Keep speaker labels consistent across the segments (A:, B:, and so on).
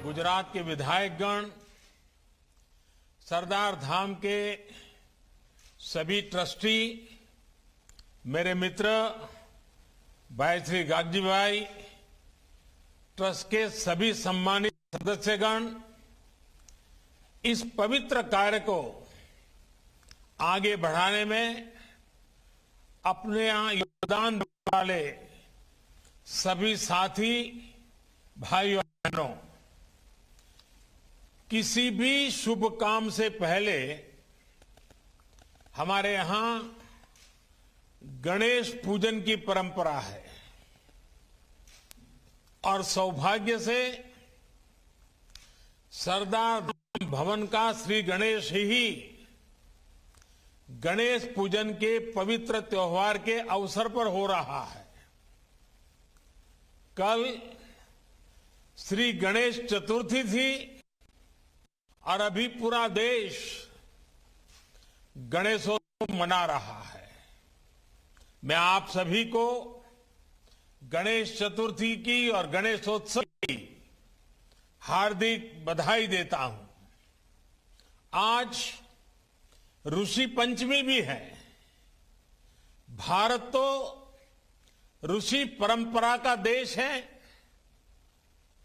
A: गुजरात के विधायकगण, सरदार धाम के सभी ट्रस्टी, मेरे मित्र भाई श्री गागजी भाई, ट्रस्ट के सभी सम्मानित सदस्यगण, इस पवित्र कार्य को आगे बढ़ाने में अपने यहां योगदान देने वाले सभी साथी भाइयों बहनों, किसी भी शुभ काम से पहले हमारे यहां गणेश पूजन की परंपरा है और सौभाग्य से सरदार भवन का श्री गणेश ही गणेश पूजन के पवित्र त्योहार के अवसर पर हो रहा है। कल श्री गणेश चतुर्थी थी और अभी पूरा देश गणेशोत्सव मना रहा है। मैं आप सभी को गणेश चतुर्थी की और गणेशोत्सव की हार्दिक बधाई देता हूं। आज ऋषि पंचमी भी है। भारत तो ऋषि परंपरा का देश है।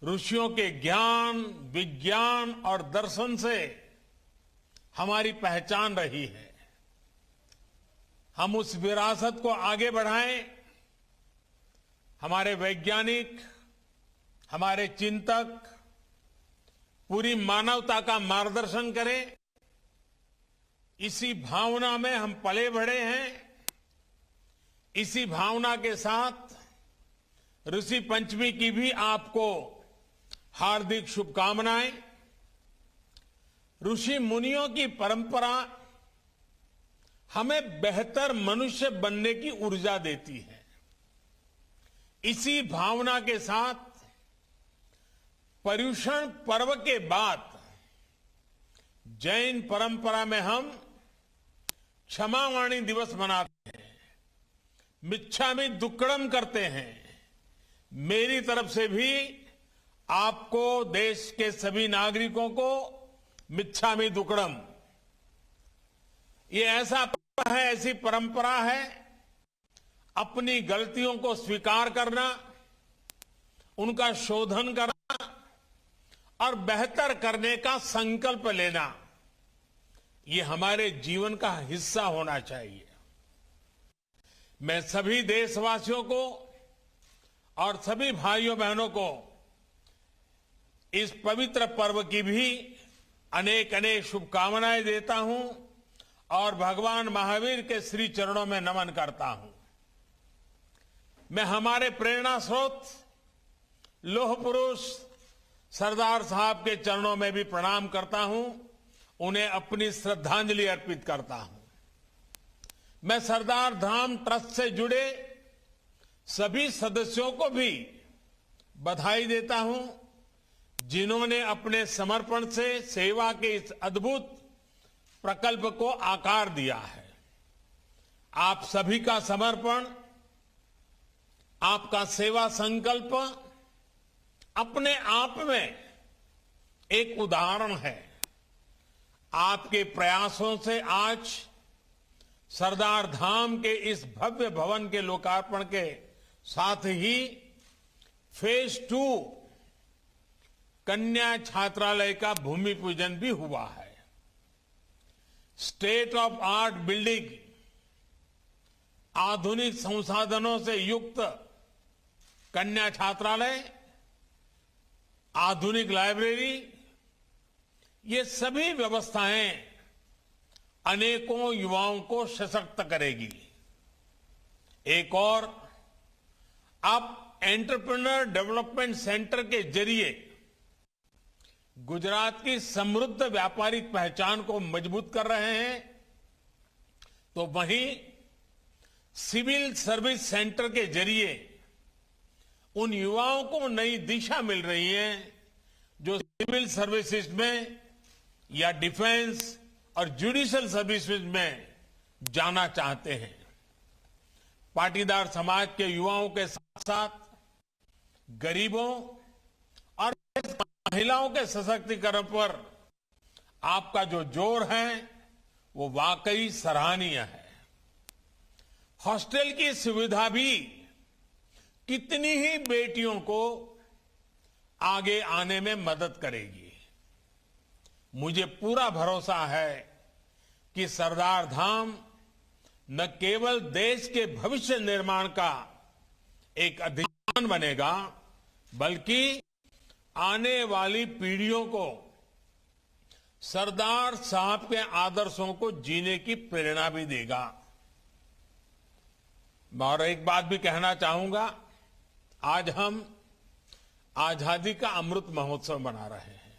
A: ऋषियों के ज्ञान, विज्ञान और दर्शन से हमारी पहचान रही है। हम उस विरासत को आगे बढ़ाएं। हमारे वैज्ञानिक, हमारे चिंतक पूरी मानवता का मार्गदर्शन करें। इसी भावना में हम पले बढ़े हैं। इसी भावना के साथ ऋषि पंचमी की भी आपको हार्दिक शुभकामनाएं। ऋषि मुनियों की परंपरा हमें बेहतर मनुष्य बनने की ऊर्जा देती है। इसी भावना के साथ पर्युषण पर्व के बाद जैन परंपरा में हम क्षमावाणी दिवस मनाते हैं, मिच्छामि दुक्कड़म करते हैं। मेरी तरफ से भी आपको, देश के सभी नागरिकों को मिच्छामि दुक्कड़म। ये ऐसा पर्व है, ऐसी परंपरा है, अपनी गलतियों को स्वीकार करना, उनका शोधन करना और बेहतर करने का संकल्प लेना, ये हमारे जीवन का हिस्सा होना चाहिए। मैं सभी देशवासियों को और सभी भाइयों बहनों को इस पवित्र पर्व की भी अनेक अनेक शुभकामनाएं देता हूं और भगवान महावीर के श्री चरणों में नमन करता हूं। मैं हमारे प्रेरणा स्रोत लौह पुरुष सरदार साहब के चरणों में भी प्रणाम करता हूं, उन्हें अपनी श्रद्धांजलि अर्पित करता हूं। मैं सरदार धाम ट्रस्ट से जुड़े सभी सदस्यों को भी बधाई देता हूं, जिन्होंने अपने समर्पण से सेवा के इस अद्भुत प्रकल्प को आकार दिया है। आप सभी का समर्पण, आपका सेवा संकल्प अपने आप में एक उदाहरण है। आपके प्रयासों से आज सरदार धाम के इस भव्य भवन के लोकार्पण के साथ ही फेज 2 कन्या छात्रालय का भूमि पूजन भी हुआ है। स्टेट ऑफ आर्ट बिल्डिंग, आधुनिक संसाधनों से युक्त कन्या छात्रालय, आधुनिक लाइब्रेरी, ये सभी व्यवस्थाएं अनेकों युवाओं को सशक्त करेगी। एक और, आप एंटरप्रेन्योर डेवलपमेंट सेंटर के जरिए गुजरात की समृद्ध व्यापारिक पहचान को मजबूत कर रहे हैं, तो वहीं सिविल सर्विस सेंटर के जरिए उन युवाओं को नई दिशा मिल रही है जो सिविल सर्विसेज में या डिफेंस और जुडिशियल सर्विसेज में जाना चाहते हैं। पाटीदार समाज के युवाओं के साथ साथ गरीबों और महिलाओं के सशक्तिकरण पर आपका जो जोर है वो वाकई सराहनीय है। हॉस्टल की सुविधा भी कितनी ही बेटियों को आगे आने में मदद करेगी। मुझे पूरा भरोसा है कि सरदार धाम न केवल देश के भविष्य निर्माण का एक अधिष्ठान बनेगा, बल्कि आने वाली पीढ़ियों को सरदार साहब के आदर्शों को जीने की प्रेरणा भी देगा। और एक बात भी कहना चाहूंगा, आज हम आजादी का अमृत महोत्सव मना रहे हैं।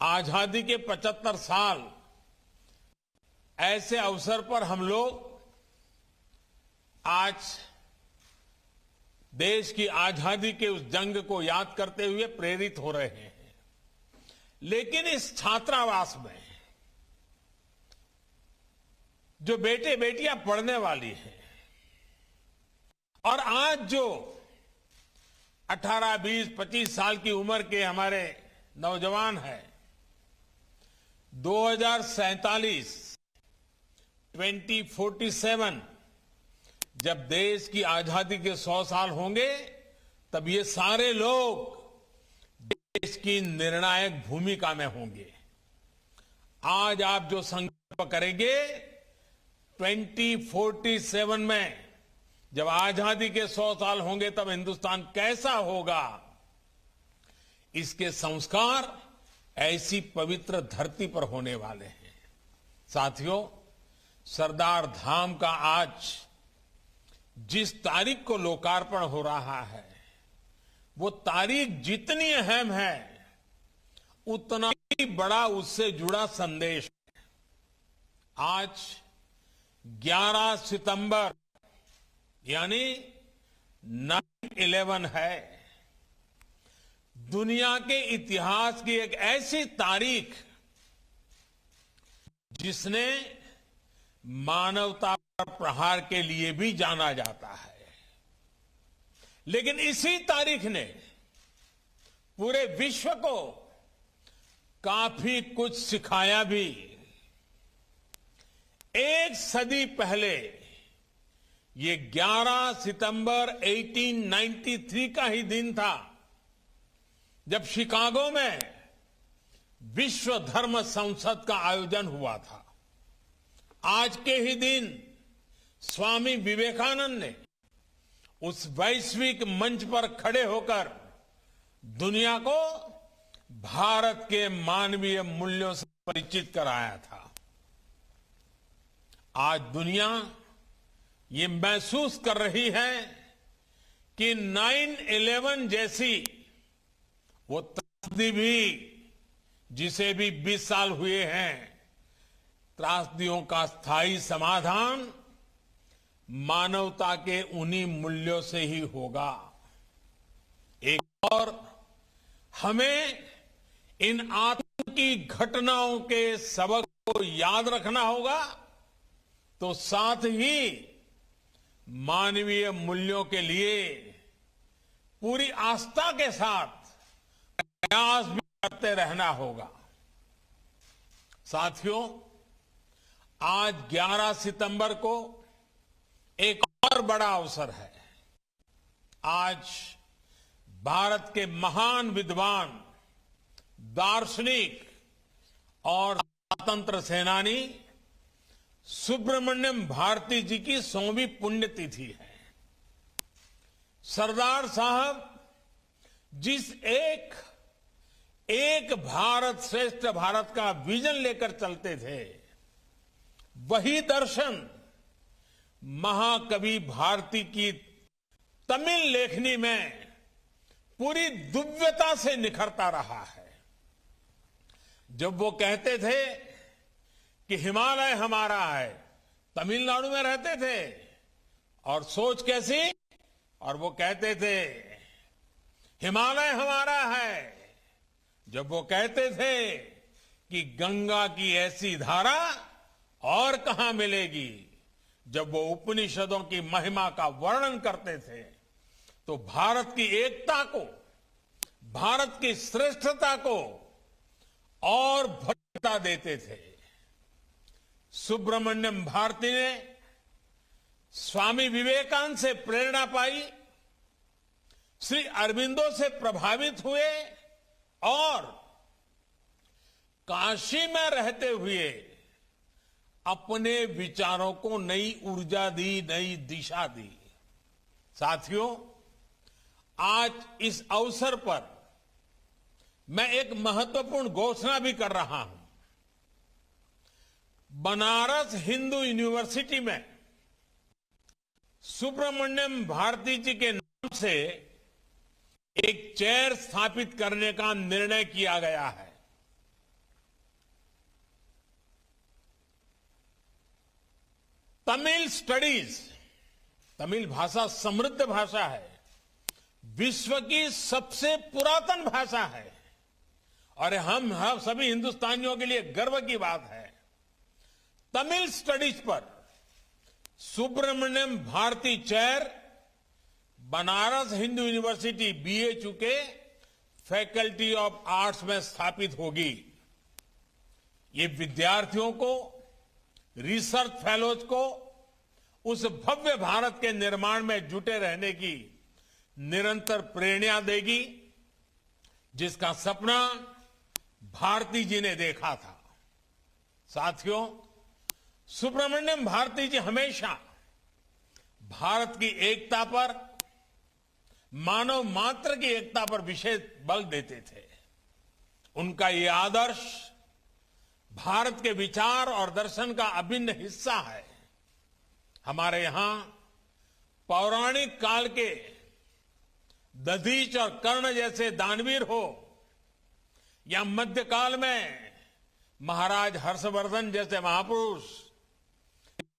A: आजादी के 75 साल, ऐसे अवसर पर हम लोग आज देश की आजादी के उस जंग को याद करते हुए प्रेरित हो रहे हैं। लेकिन इस छात्रावास में जो बेटे बेटियां पढ़ने वाली हैं और आज जो 18, 20, 25 साल की उम्र के हमारे नौजवान हैं, 2047 2047 जब देश की आजादी के 100 साल होंगे, तब ये सारे लोग देश की निर्णायक भूमिका में होंगे। आज आप जो संकल्प करेंगे, 2047 में जब आजादी के 100 साल होंगे, तब हिंदुस्तान कैसा होगा, इसके संस्कार ऐसी पवित्र धरती पर होने वाले हैं। साथियों, सरदार धाम का आज जिस तारीख को लोकार्पण हो रहा है, वो तारीख जितनी अहम है, उतना ही बड़ा उससे जुड़ा संदेश है। आज 11 सितंबर यानी 9/11 है। दुनिया के इतिहास की एक ऐसी तारीख जिसने मानवता पर प्रहार के लिए भी जाना जाता है। लेकिन इसी तारीख ने पूरे विश्व को काफी कुछ सिखाया भी। एक सदी पहले ये 11 सितंबर 1893 का ही दिन था, जब शिकागो में विश्व धर्म संसद का आयोजन हुआ था। आज के ही दिन स्वामी विवेकानंद ने उस वैश्विक मंच पर खड़े होकर दुनिया को भारत के मानवीय मूल्यों से परिचित कराया था। आज दुनिया ये महसूस कर रही है कि 9/11 जैसी वो त्रासदी भी, जिसे भी 20 साल हुए हैं, त्रासदियों का स्थायी समाधान मानवता के उन्हीं मूल्यों से ही होगा। एक और हमें इन आतंकी घटनाओं के सबक को याद रखना होगा, तो साथ ही मानवीय मूल्यों के लिए पूरी आस्था के साथ प्रयास भी करते रहना होगा। साथियों, आज 11 सितंबर को एक और बड़ा अवसर है। आज भारत के महान विद्वान, दार्शनिक और स्वतंत्र सेनानी सुब्रमण्यम भारती जी की 100वीं पुण्यतिथि है। सरदार साहब जिस एक भारत श्रेष्ठ भारत का विजन लेकर चलते थे, वही दर्शन महाकवि भारती की तमिल लेखनी में पूरी दिव्यता से निखरता रहा है। जब वो कहते थे कि हिमालय हमारा है, तमिलनाडु में रहते थे, और सोच कैसी, और वो कहते थे हिमालय हमारा है, जब वो कहते थे कि गंगा की ऐसी धारा और कहां मिलेगी, जब वो उपनिषदों की महिमा का वर्णन करते थे, तो भारत की एकता को, भारत की श्रेष्ठता को और भव्यता देते थे। सुब्रमण्यम भारती ने स्वामी विवेकानंद से प्रेरणा पाई, श्री अरबिंदो से प्रभावित हुए और काशी में रहते हुए अपने विचारों को नई ऊर्जा दी, नई दिशा दी। साथियों, आज इस अवसर पर मैं एक महत्वपूर्ण घोषणा भी कर रहा हूं। बनारस हिंदू यूनिवर्सिटी में सुब्रमण्यम भारती जी के नाम से एक चेयर स्थापित करने का निर्णय किया गया है। तमिल स्टडीज, तमिल भाषा समृद्ध भाषा है, विश्व की सबसे पुरातन भाषा है और हम सभी हिंदुस्तानियों के लिए गर्व की बात है। तमिल स्टडीज पर Subramania Bharati chair Banaras Hindu university BHU के फैकल्टी ऑफ आर्ट्स में स्थापित होगी। ये विद्यार्थियों को, रिसर्च फेलोज को उस भव्य भारत के निर्माण में जुटे रहने की निरंतर प्रेरणा देगी, जिसका सपना भारती जी ने देखा था। साथियों, सुब्रमण्यम भारती जी हमेशा भारत की एकता पर, मानव मात्र की एकता पर विशेष बल देते थे। उनका ये आदर्श भारत के विचार और दर्शन का अभिन्न हिस्सा है। हमारे यहां पौराणिक काल के दधीच और कर्ण जैसे दानवीर हो या मध्यकाल में महाराज हर्षवर्धन जैसे महापुरुष,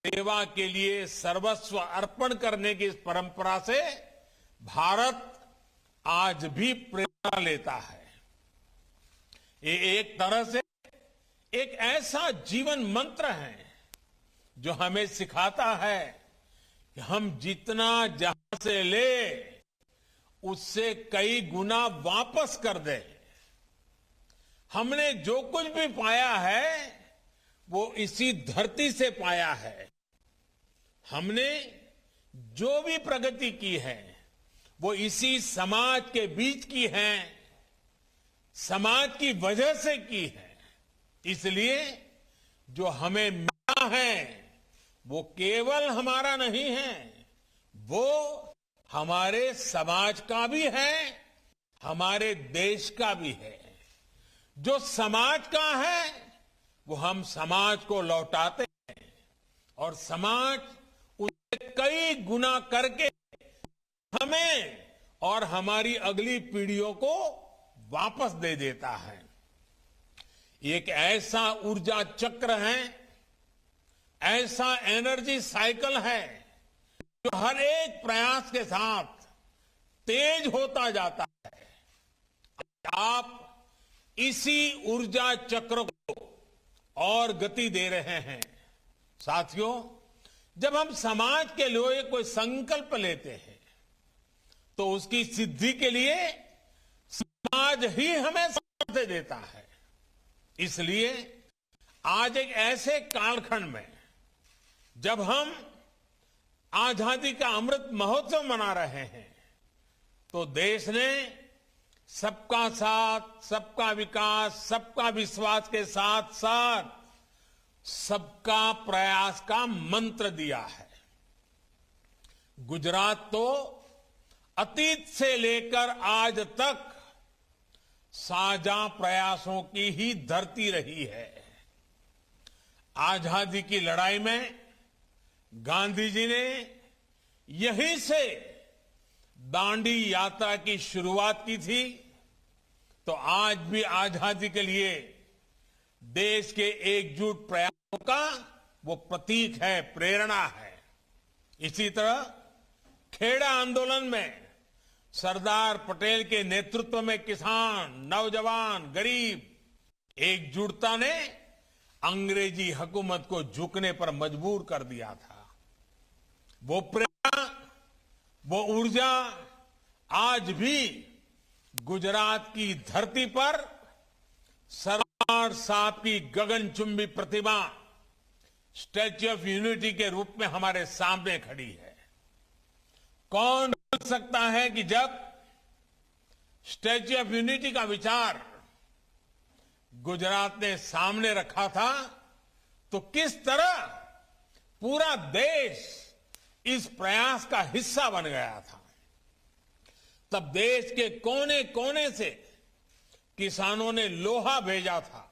A: सेवा के लिए सर्वस्व अर्पण करने की इस परंपरा से भारत आज भी प्रेरणा लेता है। ये एक तरह से एक ऐसा जीवन मंत्र है जो हमें सिखाता है कि हम जितना जहां से ले उससे कई गुना वापस कर दें। हमने जो कुछ भी पाया है वो इसी धरती से पाया है। हमने जो भी प्रगति की है वो इसी समाज के बीच की है, समाज की वजह से की है। इसलिए जो हमें मिला है वो केवल हमारा नहीं है, वो हमारे समाज का भी है, हमारे देश का भी है। जो समाज का है वो हम समाज को लौटाते हैं और समाज उससे कई गुना करके हमें और हमारी अगली पीढ़ियों को वापस दे देता है। एक ऐसा ऊर्जा चक्र है, ऐसा एनर्जी साइकिल है जो हर एक प्रयास के साथ तेज होता जाता है। आप इसी ऊर्जा चक्र को और गति दे रहे हैं। साथियों, जब हम समाज के लिए कोई संकल्प लेते हैं तो उसकी सिद्धि के लिए समाज ही हमें सामर्थ्य देता है। इसलिए आज एक ऐसे कालखंड में जब हम आजादी का अमृत महोत्सव मना रहे हैं तो देश ने सबका साथ, सबका विकास, सबका विश्वास के साथ साथ सबका प्रयास का मंत्र दिया है। गुजरात तो अतीत से लेकर आज तक साझा प्रयासों की ही धरती रही है। आजादी की लड़ाई में गांधी जी ने यहीं से दांडी यात्रा की शुरुआत की थी, तो आज भी आजादी के लिए देश के एकजुट प्रयासों का वो प्रतीक है, प्रेरणा है। इसी तरह खेड़ा आंदोलन में सरदार पटेल के नेतृत्व में किसान, नौजवान, गरीब एकजुटता ने अंग्रेजी हुकूमत को झुकने पर मजबूर कर दिया था। वो प्रेरणा, वो ऊर्जा आज भी गुजरात की धरती पर सरदार साहब की गगनचुंबी प्रतिमा स्टैच्यू ऑफ यूनिटी के रूप में हमारे सामने खड़ी है। कौन भूल सकता है कि जब स्टैच्यू ऑफ यूनिटी का विचार गुजरात ने सामने रखा था तो किस तरह पूरा देश इस प्रयास का हिस्सा बन गया था। तब देश के कोने कोने से किसानों ने लोहा भेजा था।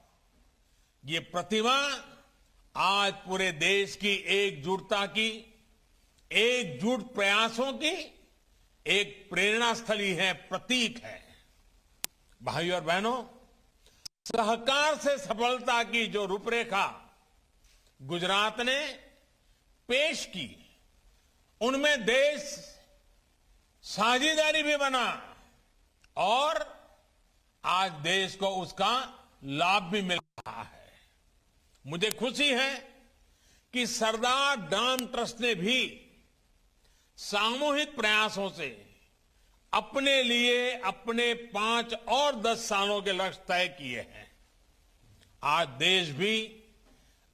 A: ये प्रतिमा आज पूरे देश की एकजुटता की, एकजुट प्रयासों की एक प्रेरणा स्थली है, प्रतीक है। भाइयों और बहनों, सहकार से सफलता की जो रूपरेखा गुजरात ने पेश की, उनमें देश साझेदारी भी बना और आज देश को उसका लाभ भी मिल रहा है। मुझे खुशी है कि सरदार डैम ट्रस्ट ने भी सामूहिक प्रयासों से अपने लिए अपने 5 और 10 सालों के लक्ष्य तय किए हैं। आज देश भी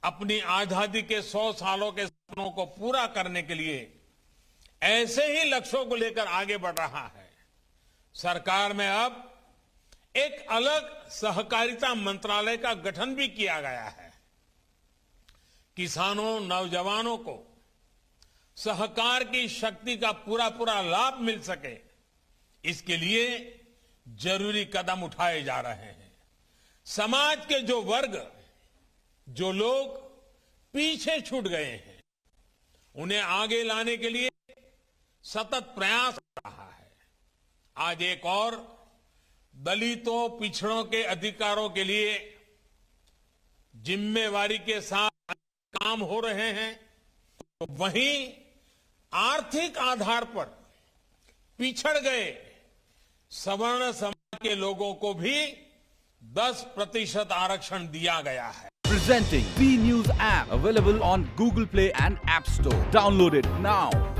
A: अपनी आजादी के 100 सालों के सपनों को पूरा करने के लिए ऐसे ही लक्ष्यों को लेकर आगे बढ़ रहा है। सरकार में अब एक अलग सहकारिता मंत्रालय का गठन भी किया गया है। किसानों, नौजवानों को सहकार की शक्ति का पूरा लाभ मिल सके, इसके लिए जरूरी कदम उठाए जा रहे हैं। समाज के जो वर्ग, जो लोग पीछे छूट गए हैं, उन्हें आगे लाने के लिए सतत प्रयास कर रहा है। आज एक और दलितों, पिछड़ों के अधिकारों के लिए जिम्मेवारी के साथ काम हो रहे हैं, तो वहीं आर्थिक आधार पर पिछड़ गए सवर्ण समाज के लोगों को भी 10% आरक्षण दिया गया है।
B: Presenting B News app, available on Google Play and App Store. Download it now.